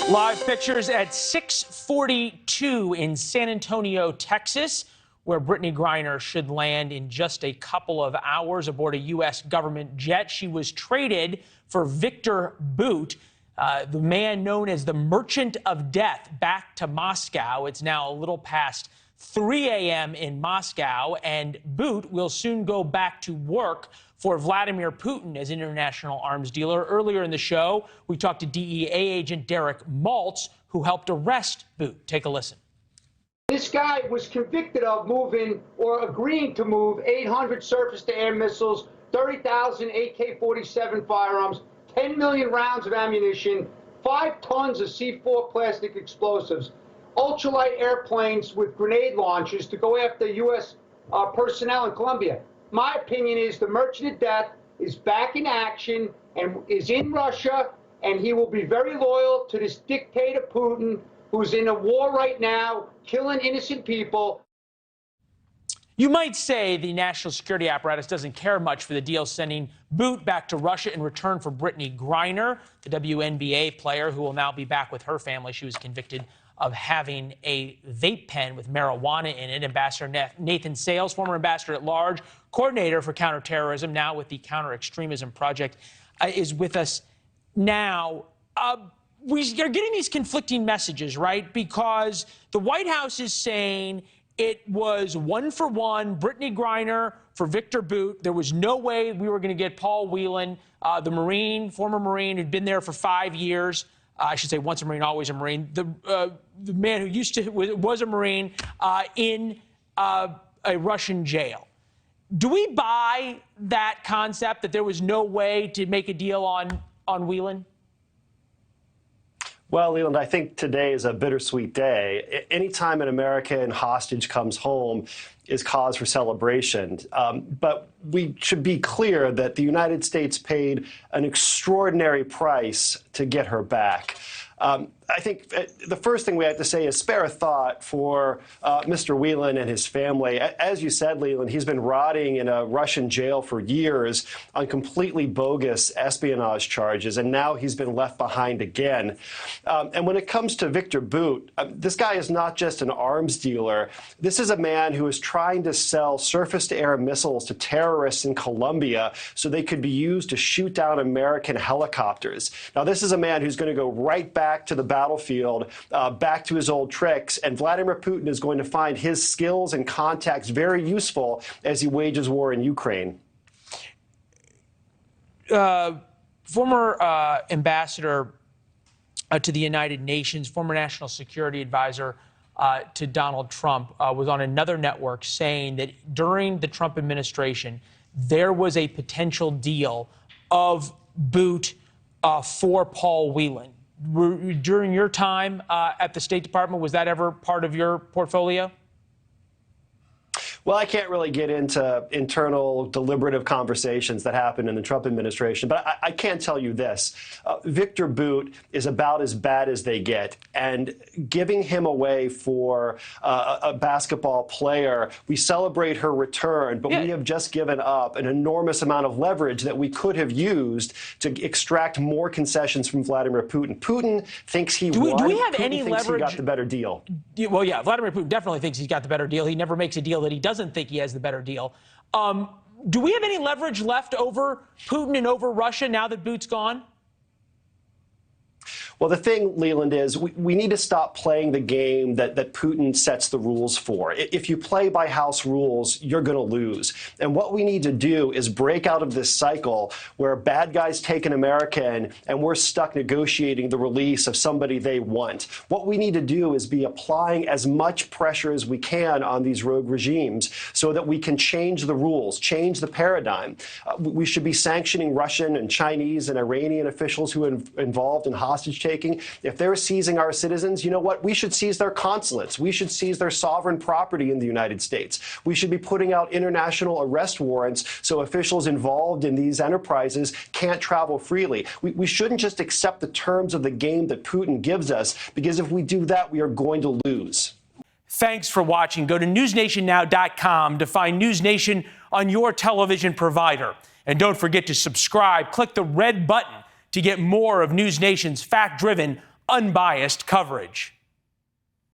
Live pictures at 6:42 in San Antonio, Texas, where Brittney Griner should land in just a couple of hours aboard a U.S. government jet. She was traded for Viktor Bout, the man known as the Merchant of Death, back to Moscow. It's now a little past 3 a.m. in Moscow, and Bout will soon go back to work for Vladimir Putin as international arms dealer. Earlier in the show, we talked to DEA agent Derek Maltz, who helped arrest Bout. Take a listen. This guy was convicted of moving or agreeing to move 800 surface-to-air missiles, 30,000 AK-47 firearms, 10 million rounds of ammunition, 5 tons of C4 plastic explosives, ultralight airplanes with grenade launchers to go after U.S. Personnel in Colombia. My opinion is the Merchant of Death is back in action and is in Russia, and he will be very loyal to this dictator Putin, who's in a war right now, killing innocent people. You might say the national security apparatus doesn't care much for the deal sending Bout back to Russia in return for Brittney Griner, the WNBA player who will now be back with her family. She was convicted of having a vape pen with marijuana in it. Ambassador Nathan Sales, former ambassador at large, coordinator for counterterrorism, now with the Counter Extremism Project, is with us now. We are getting these conflicting messages, right? Because the White House is saying it was 1-for-1, Brittney Griner for Viktor Bout. There was no way we were going to get Paul Whelan, the Marine, former Marine who'd been there for 5 years. I should say once a Marine, always a Marine. The man who was a Marine in a Russian jail. Do we buy that concept that there was no way to make a deal on Whelan? Well, Leland, I think today is a bittersweet day. Anytime an American hostage comes home is cause for celebration. But we should be clear that the United States paid an extraordinary price to get her back. I think the first thing we have to say is spare a thought for Mr. Whelan and his family. As you said, Leland, he's been rotting in a Russian jail for years on completely bogus espionage charges, and now he's been left behind again. And when it comes to Viktor Bout, this guy is not just an arms dealer. This is a man who is trying to sell surface-to-air missiles to terrorists in Colombia so they could be used to shoot down American helicopters. Now, this is a man who's going to go right back to the battlefield, back to his old tricks, and Vladimir Putin is going to find his skills and contacts very useful as he wages war in Ukraine. Former ambassador to the United Nations, former national security advisor to Donald Trump, was on another network saying that during the Trump administration, there was a potential deal of Bout for Paul Whelan. During your time at the State Department, was that ever part of your portfolio? Well, I can't really get into internal deliberative conversations that happened in the Trump administration, but I can tell you this. Viktor Bout is about as bad as they get, and giving him away for a basketball player, we celebrate her return, but we have just given up an enormous amount of leverage that we could have used to extract more concessions from Vladimir Putin. Putin thinks he won. Do we have Putin any thinks leverage? He got the better deal. Well, yeah, Vladimir Putin definitely thinks he's got the better deal. He never makes a deal that he doesn't think he has the better deal. Do we have any leverage left over Putin and over Russia now that Bout's gone? Well, the thing, Leland, is we need to stop playing the game that Putin sets the rules for. If you play by house rules, you're going to lose. And what we need to do is break out of this cycle where bad guys take an American and we're stuck negotiating the release of somebody they want. What we need to do is be applying as much pressure as we can on these rogue regimes so that we can change the rules, change the paradigm. We should be sanctioning Russian and Chinese and Iranian officials who are involved in hostage taking. If they're seizing our citizens, you know what? We should seize their consulates. We should seize their sovereign property in the United States. We should be putting out international arrest warrants so officials involved in these enterprises can't travel freely. We shouldn't just accept the terms of the game that Putin gives us, because if we do that, we are going to lose. Thanks for watching. Go to newsnationnow.com to find NewsNation on your television provider. And don't forget to subscribe. Click the red button to get more of NewsNation's fact-driven, unbiased coverage.